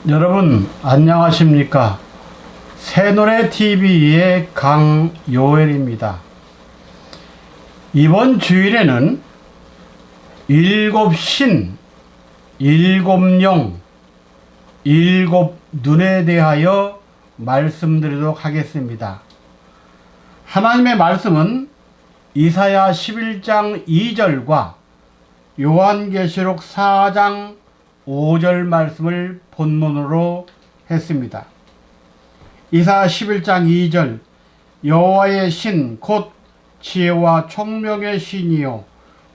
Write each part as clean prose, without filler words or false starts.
여러분 안녕하십니까? 새노래TV의 강요엘입니다. 이번 주일에는 일곱 신, 일곱 용, 일곱 눈에 대하여 말씀드리도록 하겠습니다. 하나님의 말씀은 이사야 11장 2절과 요한계시록 4장 5절 말씀을 본문으로 했습니다. 이사야 11장 2절 여호와의 신 곧 지혜와 총명의 신이요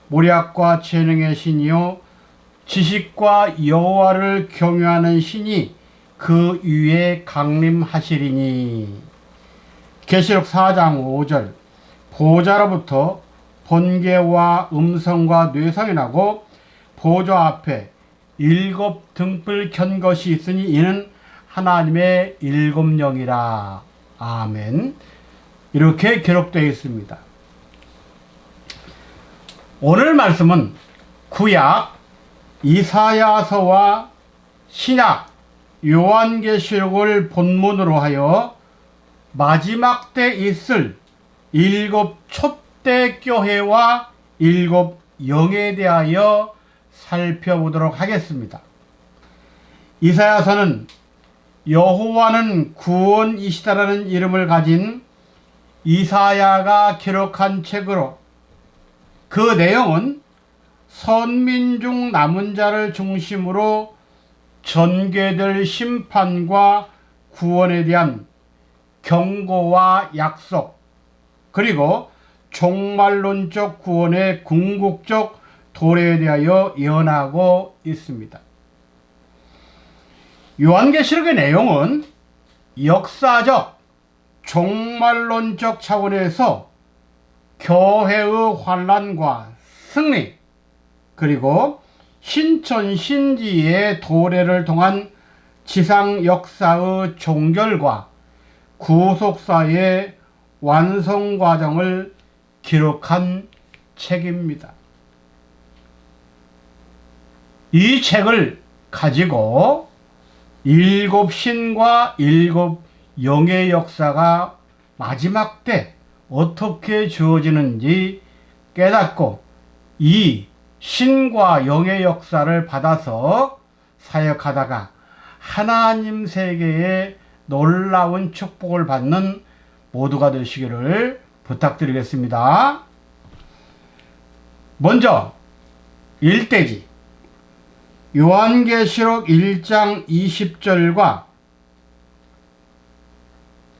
모략과 재능의 신이요 지식과 여호와를 경외하는 신이 그 위에 강림하시리니. 계시록 4장 5절 보좌로부터 번개와 음성과 뇌성이 나고 보좌 앞에 일곱 등불 켠 것이 있으니 이는 하나님의 일곱 영이라. 아멘. 이렇게 기록되어 있습니다. 오늘 말씀은 구약 이사야서와 신약 요한계시록을 본문으로 하여 마지막 때 있을 일곱 촛대 교회와 일곱 영에 대하여 살펴보도록 하겠습니다. 이사야서는 여호와는 구원이시다라는 이름을 가진 이사야가 기록한 책으로 그 내용은 선민 중 남은 자를 중심으로 전개될 심판과 구원에 대한 경고와 약속, 그리고 종말론적 구원의 궁극적 도래에 대하여 예언하고 있습니다. 요한계시록의 내용은 역사적, 종말론적 차원에서 교회의 환란과 승리, 그리고 신천신지의 도래를 통한 지상 역사의 종결과 구속사의 완성 과정을 기록한 책입니다. 이 책을 가지고 일곱 신과 일곱 영의 역사가 마지막 때 어떻게 주어지는지 깨닫고 이 신과 영의 역사를 받아서 사역하다가 하나님 세계의 놀라운 축복을 받는 모두가 되시기를 부탁드리겠습니다. 먼저 1대지 요한계시록 1장 20절과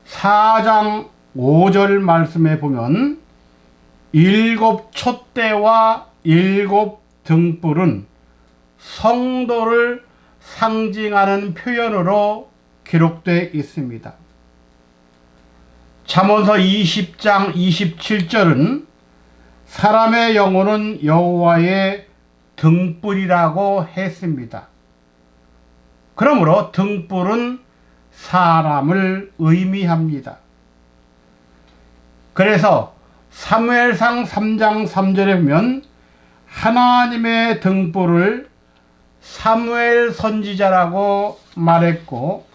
4장 5절 말씀에 보면 일곱 촛대와 일곱 등불은 성도를 상징하는 표현으로 기록되어 있습니다. 잠언서 20장 27절은 사람의 영혼은 여호와의 등불이라고 했습니다. 그러므로 등불은 사람을 의미합니다. 그래서 사무엘상 3장 3절에 보면 하나님의 등불을 사무엘 선지자라고 말했고,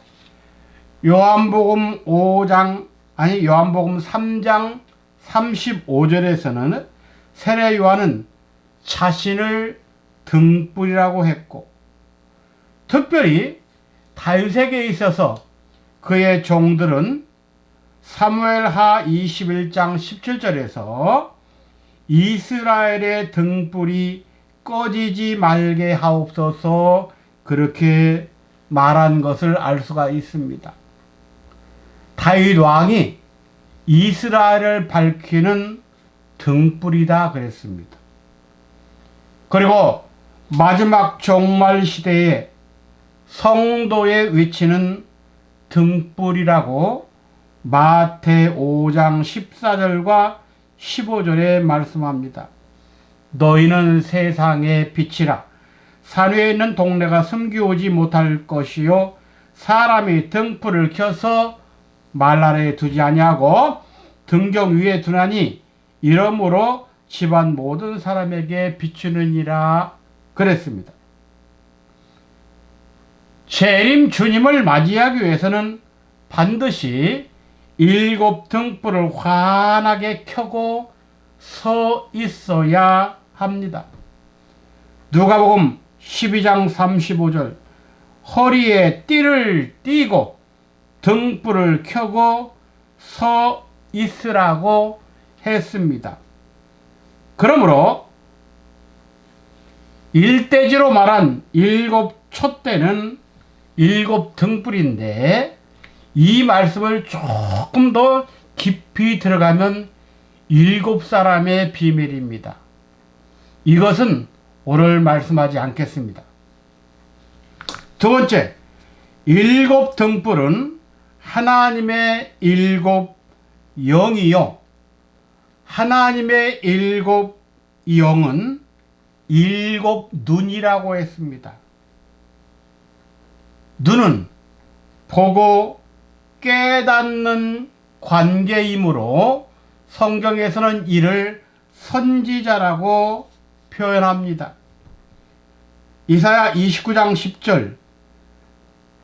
요한복음 3장 35절에서는 세례 요한은 자신을 등불이라고 했고, 특별히 다윗에게 있어서 그의 종들은 사무엘하 21장 17절에서 이스라엘의 등불이 꺼지지 말게 하옵소서 그렇게 말한 것을 알 수가 있습니다. 다윗 왕이 이스라엘을 밝히는 등불이다 그랬습니다. 그리고 마지막 종말 시대에 성도의 위치는 등불이라고 마태 5장 14절과 15절에 말씀합니다. 너희는 세상의 빛이라. 산 위에 있는 동네가 숨기오지 못할 것이요 사람이 등불을 켜서 말 아래에 두지 아니하고 등경 위에 두나니 이러므로 집안 모든 사람에게 비추느니라 그랬습니다. 재림 주님을 맞이하기 위해서는 반드시 7 등불을 환하게 켜고 서 있어야 합니다. 누가복음 12장 35절 허리에 띠를 띠고 등불을 켜고 서 있으라고 했습니다. 그러므로 일대지로 말한 7 촛대는 7 등불인데 이 말씀을 조금 더 깊이 들어가면 7 사람의 비밀입니다. 이것은 오늘 말씀하지 않겠습니다. 두 번째, 7 등불은 하나님의 7 영이요. 하나님의 7 영은 7 눈이라고 했습니다. 눈은 보고 깨닫는 관계이므로 성경에서는 이를 선지자라고 표현합니다. 이사야 29장 10절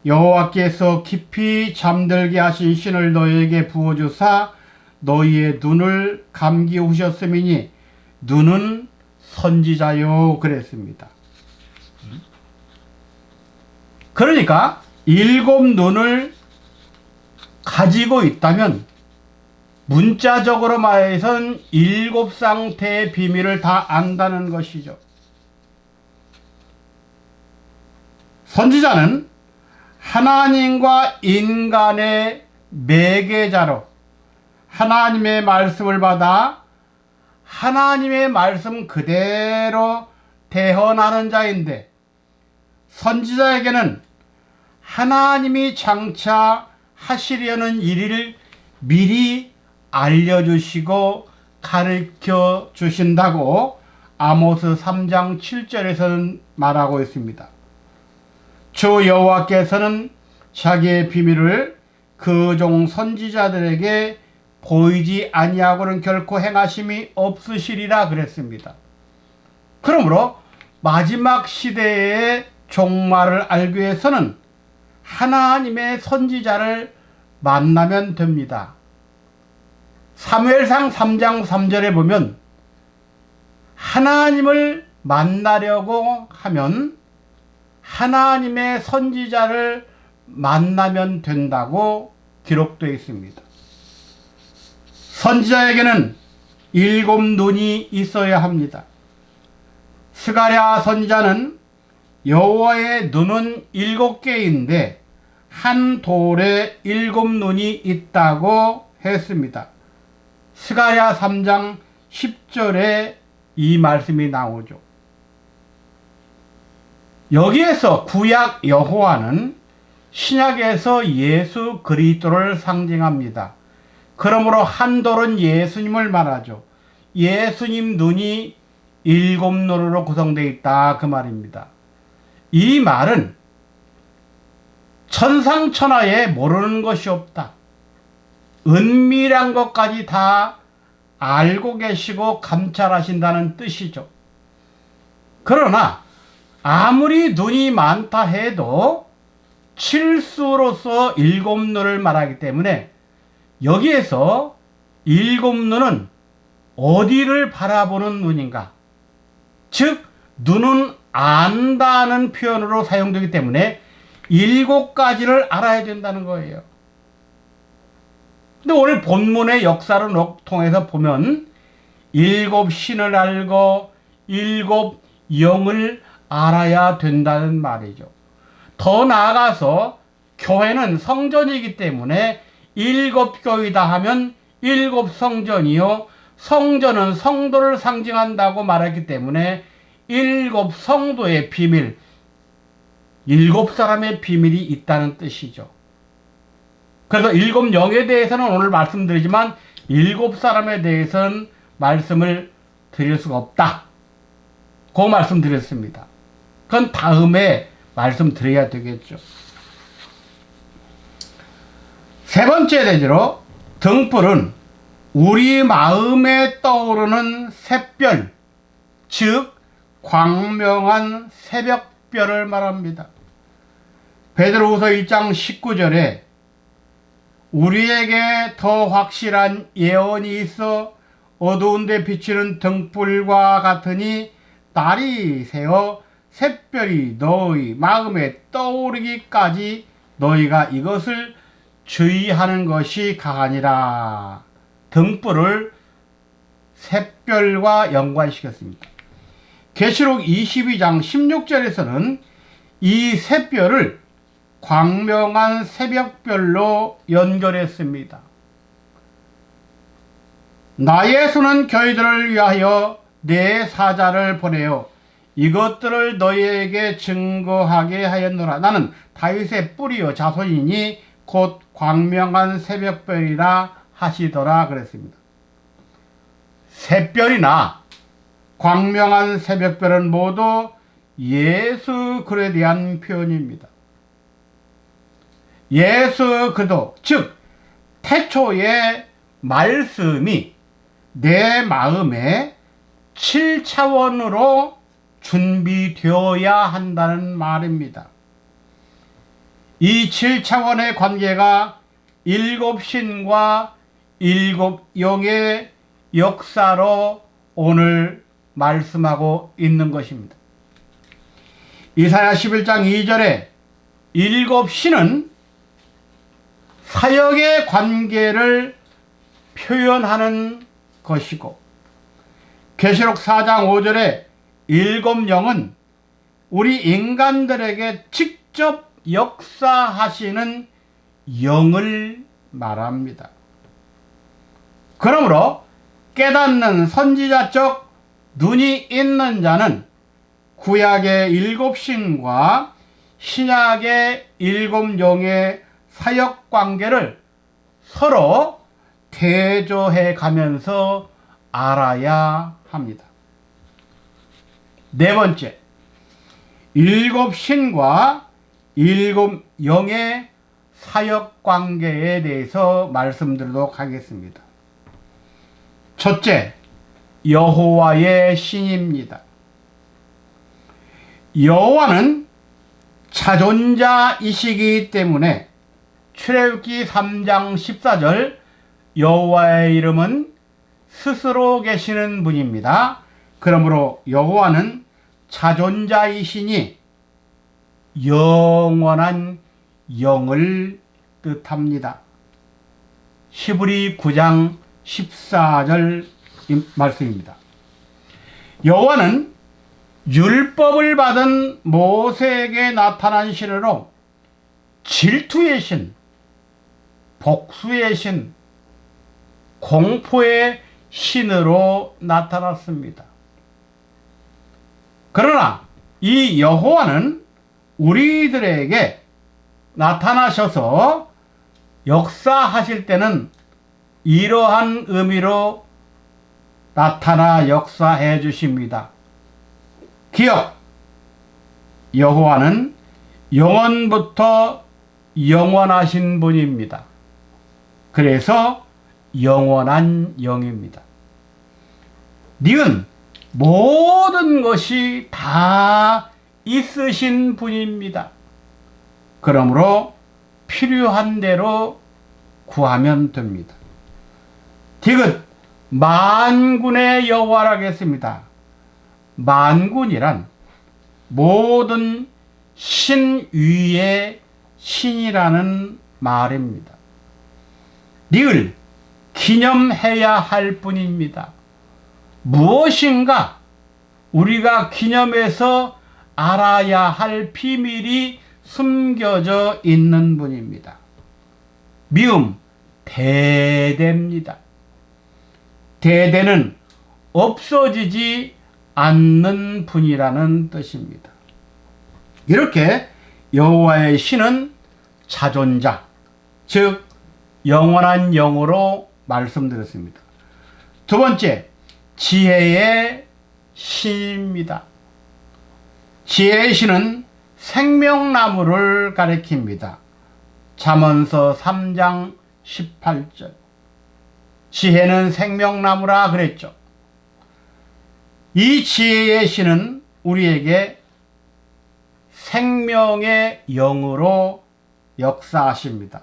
여호와께서 깊이 잠들게 하신 신을 너희에게 부어주사 너희의 눈을 감기우셨음이니 눈은 선지자요 그랬습니다. 그러니까 7 눈을 가지고 있다면 문자적으로 말해선 7 상태의 비밀을 다 안다는 것이죠. 선지자는 하나님과 인간의 매개자로 하나님의 말씀을 받아 하나님의 말씀 그대로 대언하는 자인데 선지자에게는 하나님이 장차 하시려는 일을 미리 알려주시고 가르쳐 주신다고 아모스 3장 7절에서는 말하고 있습니다. 주 여호와께서는 자기의 비밀을 그 종 선지자들에게 보이지 아니하고는 결코 행하심이 없으시리라 그랬습니다. 그러므로 마지막 시대의 종말을 알기 위해서는 하나님의 선지자를 만나면 됩니다. 사무엘상 3장 3절에 보면 하나님을 만나려고 하면 하나님의 선지자를 만나면 된다고 기록되어 있습니다. 선지자에게는 7 눈이 있어야 합니다. 스가랴 선지자는 여호와의 눈은 7개인데 한 돌에 7 눈이 있다고 했습니다. 스가랴 3장 10절에 이 말씀이 나오죠. 여기에서 구약 여호와는 신약에서 예수 그리스도를 상징합니다. 그러므로 한 돌은 예수님을 말하죠. 예수님 눈이 7 눈으로 구성되어 있다 그 말입니다. 이 말은 천상천하에 모르는 것이 없다. 은밀한 것까지 다 알고 계시고 감찰하신다는 뜻이죠. 그러나 아무리 눈이 많다 해도 칠수로서 7 눈을 말하기 때문에 여기에서 7 눈은 어디를 바라보는 눈인가? 즉 눈은 안다는 표현으로 사용되기 때문에 7가지를 알아야 된다는 거예요. 근데 오늘 본문의 역사를 통해서 보면 7 신을 알고 7 영을 알아야 된다는 말이죠. 더 나아가서 교회는 성전이기 때문에 7 교회다 하면 7 성전이요. 성전은 성도를 상징한다고 말했기 때문에 7 성도의 비밀, 7 사람의 비밀이 있다는 뜻이죠. 그래서 7 영에 대해서는 오늘 말씀드리지만 7 사람에 대해서는 말씀을 드릴 수가 없다. 그 말씀 드렸습니다. 그건 다음에 말씀드려야 되겠죠. 세 번째 대지로 등불은 우리 마음에 떠오르는 샛별, 즉 광명한 새벽별을 말합니다. 베드로후서 1장 19절에 우리에게 더 확실한 예언이 있어 어두운 데 비치는 등불과 같으니 날이 새어 샛별이 너희 마음에 떠오르기까지 너희가 이것을 주의하는 것이 가하니라. 등불을 샛별과 연관시켰습니다. 계시록 22장 16절에서는 이 샛별을 광명한 새벽별로 연결했습니다. 나 예수는 저희들을 위하여 내 사자를 보내어 이것들을 너희에게 증거하게 하였노라. 나는 다윗의 뿌리요 자손이니 곧 광명한 새벽별이라 하시더라 그랬습니다. 새별이나 광명한 새벽별은 모두 예수 그리스도에 대한 표현입니다. 예수 그리스도, 즉 태초의 말씀이 내 마음에 7차원으로 준비되어야 한다는 말입니다. 이 7차원의 관계가 일곱 신과 일곱 영의 역사로 오늘 말씀하고 있는 것입니다. 이사야 11장 2절에 일곱 신은 사역의 관계를 표현하는 것이고, 계시록 4장 5절에 일곱 영은 우리 인간들에게 직접 역사하시는 영을 말합니다. 그러므로 깨닫는 선지자적 눈이 있는 자는 구약의 일곱 신과 신약의 일곱 영의 사역 관계를 서로 대조해 가면서 알아야 합니다. 네 번째, 일곱 신과 일곱 영의 사역 관계에 대해서 말씀드리도록 하겠습니다. 첫째, 여호와의 신입니다. 여호와는 자존자이시기 때문에 출애굽기 3장 14절 여호와의 이름은 스스로 계시는 분입니다. 그러므로 여호와는 자존자이시니 영원한 영을 뜻합니다. 히브리 9장 14절 말씀입니다. 여호와는 율법을 받은 모세에게 나타난 신으로 질투의 신, 복수의 신, 공포의 신으로 나타났습니다. 그러나 이 여호와는 우리들에게 나타나셔서 역사하실 때는 이러한 의미로 나타나 역사해 주십니다. 기억, 여호와는 영원부터 영원하신 분입니다. 그래서 영원한 영입니다. 니은, 모든 것이 다 있으신 분입니다. 그러므로 필요한 대로 구하면 됩니다. 디귿, 만군의 여호와라겠습니다. 만군이란 모든 신 위의 신이라는 말입니다. 리을, 기념해야 할 뿐입니다. 무엇인가 우리가 기념해서 알아야 할 비밀이 숨겨져 있는 분입니다. 미음, 대대입니다. 대대는 없어지지 않는 분이라는 뜻입니다. 이렇게 여호와의 신은 자존자, 즉 영원한 영으로 말씀드렸습니다. 두 번째, 지혜의 신입니다. 지혜의 신은 생명나무를 가리킵니다. 잠언서 3장 18절. 지혜는 생명나무라 그랬죠. 이 지혜의 신은 우리에게 생명의 영으로 역사하십니다.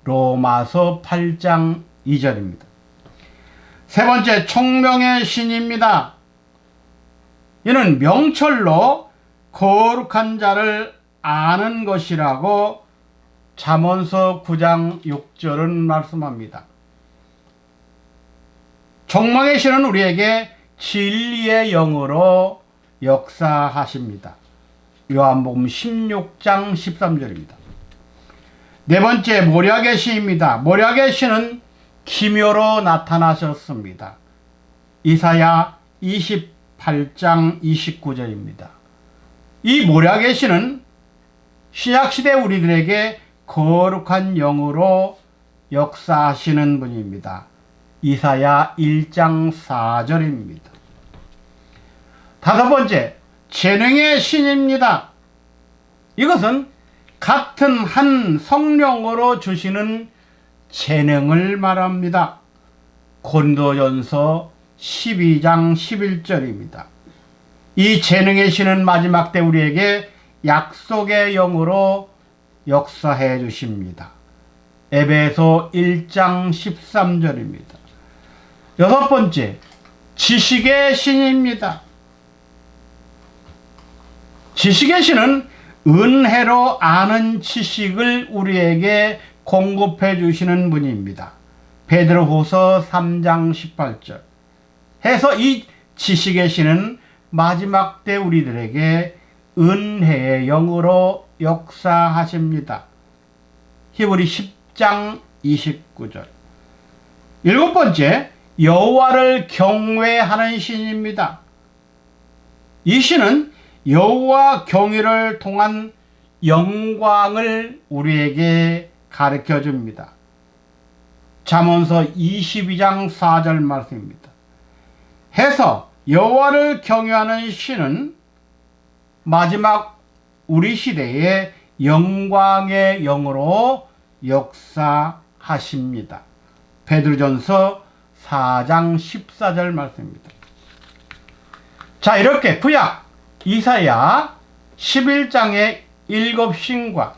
로마서 8장 2절입니다. 세 번째, 총명의 신입니다. 이는 명철로 거룩한 자를 아는 것이라고 잠언서 9장 6절은 말씀합니다. 총명의 신은 우리에게 진리의 영으로 역사하십니다. 요한복음 16장 13절입니다. 네 번째, 모략의 신입니다. 모략의 신은 기묘로 나타나셨습니다. 이사야 28장 29절입니다. 이 모략의 신은 신약시대 우리들에게 거룩한 영으로 역사하시는 분입니다. 이사야 1장 4절입니다. 다섯 번째, 재능의 신입니다. 이것은 같은 한 성령으로 주시는 재능을 말합니다. 고린도전서 12장 11절입니다. 이 재능의 신은 마지막 때 우리에게 약속의 영으로 역사해 주십니다. 에베소 1장 13절입니다. 여섯 번째, 지식의 신입니다. 지식의 신은 은혜로 아는 지식을 우리에게 공급해 주시는 분입니다. 베드로후서 3장 18절. 해서 이 지식의 신은 마지막 때 우리들에게 은혜의 영으로 역사하십니다. 히브리 10장 29절. 일곱 번째, 여호와를 경외하는 신입니다. 이 신은 여호와 경외를 통한 영광을 우리에게 가르쳐 줍니다. 잠언서 22장 4절 말씀입니다. 해서 여호와를 경외하는 신은 마지막 우리 시대의 영광의 영으로 역사하십니다. 베드로전서 4장 14절 말씀입니다. 자, 이렇게 구약 이사야 11장의 7신과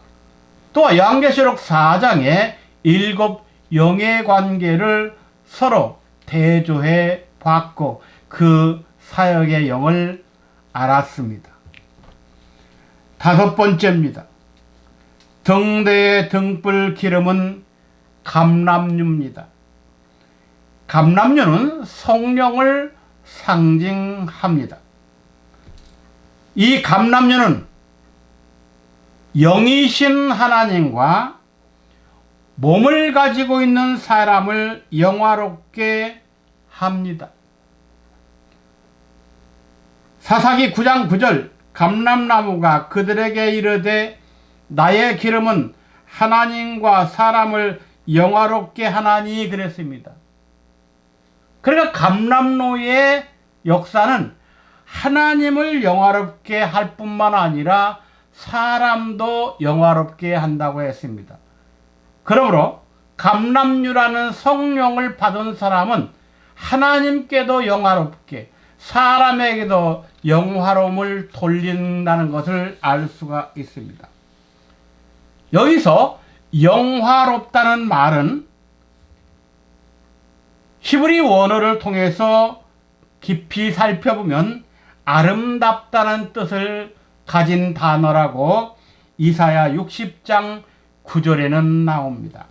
또 요한계시록 4장의 7 영의 관계를 서로 대조해 봤고 그 사역의 영을 알았습니다. 다섯 번째입니다. 등대의 등불 기름은 감람류입니다. 감람류는 성령을 상징합니다. 이 감람류는 영이신 하나님과 몸을 가지고 있는 사람을 영화롭게 합니다. 사사기 9장 9절, 감람나무가 그들에게 이르되 나의 기름은 하나님과 사람을 영화롭게 하나니 그랬습니다. 그러니까 감람나무의 역사는 하나님을 영화롭게 할 뿐만 아니라 사람도 영화롭게 한다고 했습니다. 그러므로 감람류라는 성령을 받은 사람은 하나님께도 영화롭게 사람에게도 영화로움을 돌린다는 것을 알 수가 있습니다. 여기서 영화롭다는 말은 히브리 원어를 통해서 깊이 살펴보면 아름답다는 뜻을 가진 단어라고 이사야 60장 9절에는 나옵니다.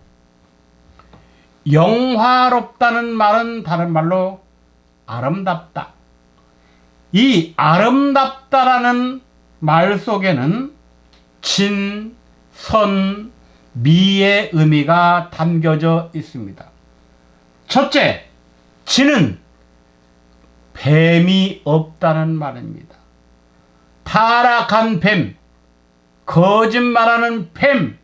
영화롭다는 말은 다른 말로 아름답다. 이 아름답다라는 말 속에는 진, 선, 미의 의미가 담겨져 있습니다. 첫째, 진은 뱀이 없다는 말입니다. 타락한 뱀, 거짓말하는 뱀,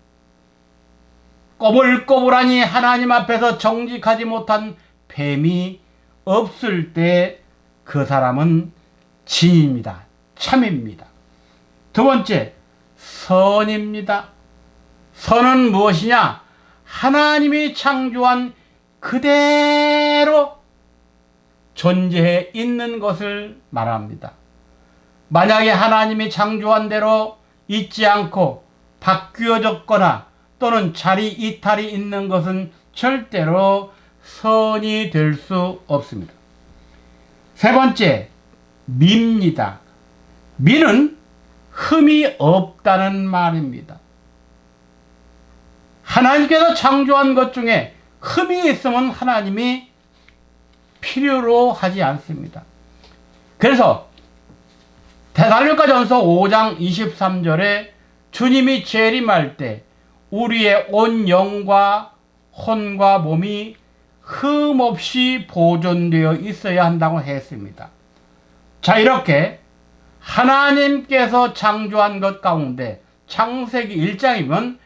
꼬불꼬불하니 하나님 앞에서 정직하지 못한 뱀이 없을 때 그 사람은 진입니다. 참입니다. 두 번째, 선입니다. 선은 무엇이냐? 하나님이 창조한 그대로 존재해 있는 것을 말합니다. 만약에 하나님이 창조한 대로 있지 않고 바뀌어졌거나 또는 자리 이탈이 있는 것은 절대로 선이 될 수 없습니다. 세 번째, 미입니다. 미는 흠이 없다는 말입니다. 하나님께서 창조한 것 중에 흠이 있으면 하나님이 필요로 하지 않습니다. 그래서 데살로니가전서 5장 23절에 주님이 재림할 때 우리의 온 영과 혼과 몸이 흠없이 보존되어 있어야 한다고 했습니다. 자, 이렇게 하나님께서 창조한 것 가운데 창세기 1장이면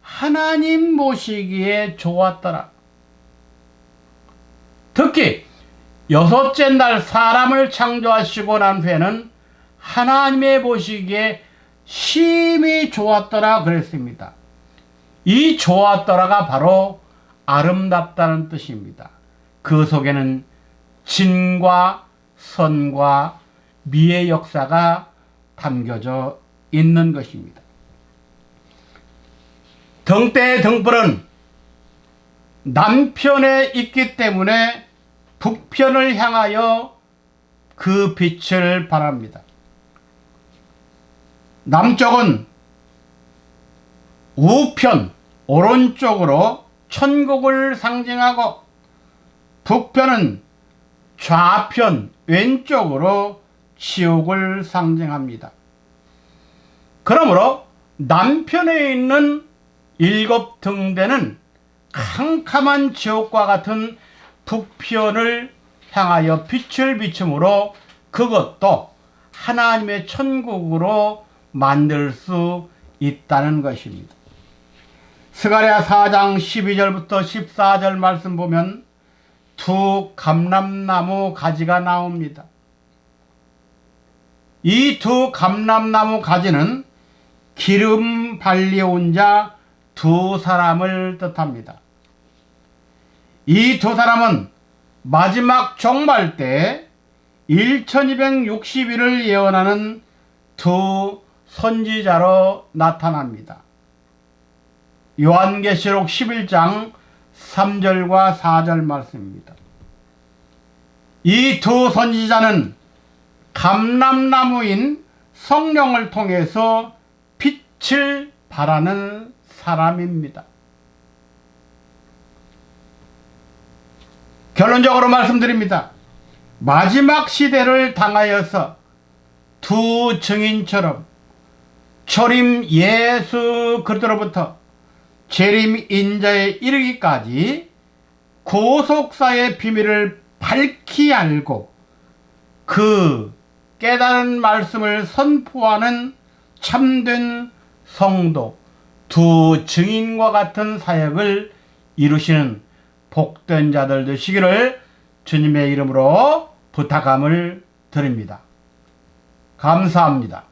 하나님 보시기에 좋았더라. 특히 여섯째 날 사람을 창조하시고 난 후에는 하나님의 보시기에 심히 좋았더라 그랬습니다. 이 좋았더라가 바로 아름답다는 뜻입니다. 그 속에는 진과 선과 미의 역사가 담겨져 있는 것입니다. 등대의 등불은 남편에 있기 때문에 북편을 향하여 그 빛을 발합니다. 남쪽은 우편, 오른쪽으로 천국을 상징하고 북편은 좌편, 왼쪽으로 지옥을 상징합니다. 그러므로 남편에 있는 7 등대는 캄캄한 지옥과 같은 북편을 향하여 빛을 비춤으로 그것도 하나님의 천국으로 만들 수 있다는 것입니다. 스가랴 4장 12절부터 14절 말씀 보면 2 감람나무 가지가 나옵니다. 이 2 감람나무 가지는 기름 발려온 자 2 사람을 뜻합니다. 이 2 사람은 마지막 종말 때 1260일을 예언하는 2 선지자로 나타납니다. 요한계시록 11장 3절과 4절 말씀입니다. 이 2 선지자는 감람나무인 성령을 통해서 빛을 발하는 사람입니다. 결론적으로 말씀드립니다. 마지막 시대를 당하여서 2 증인처럼 초림 예수 그리스도로부터 재림 인자에 이르기까지 구속사의 비밀을 밝히 알고 그 깨달은 말씀을 선포하는 참된 성도 2 증인과 같은 사역을 이루시는 복된 자들 되시기를 주님의 이름으로 부탁함을 드립니다. 감사합니다.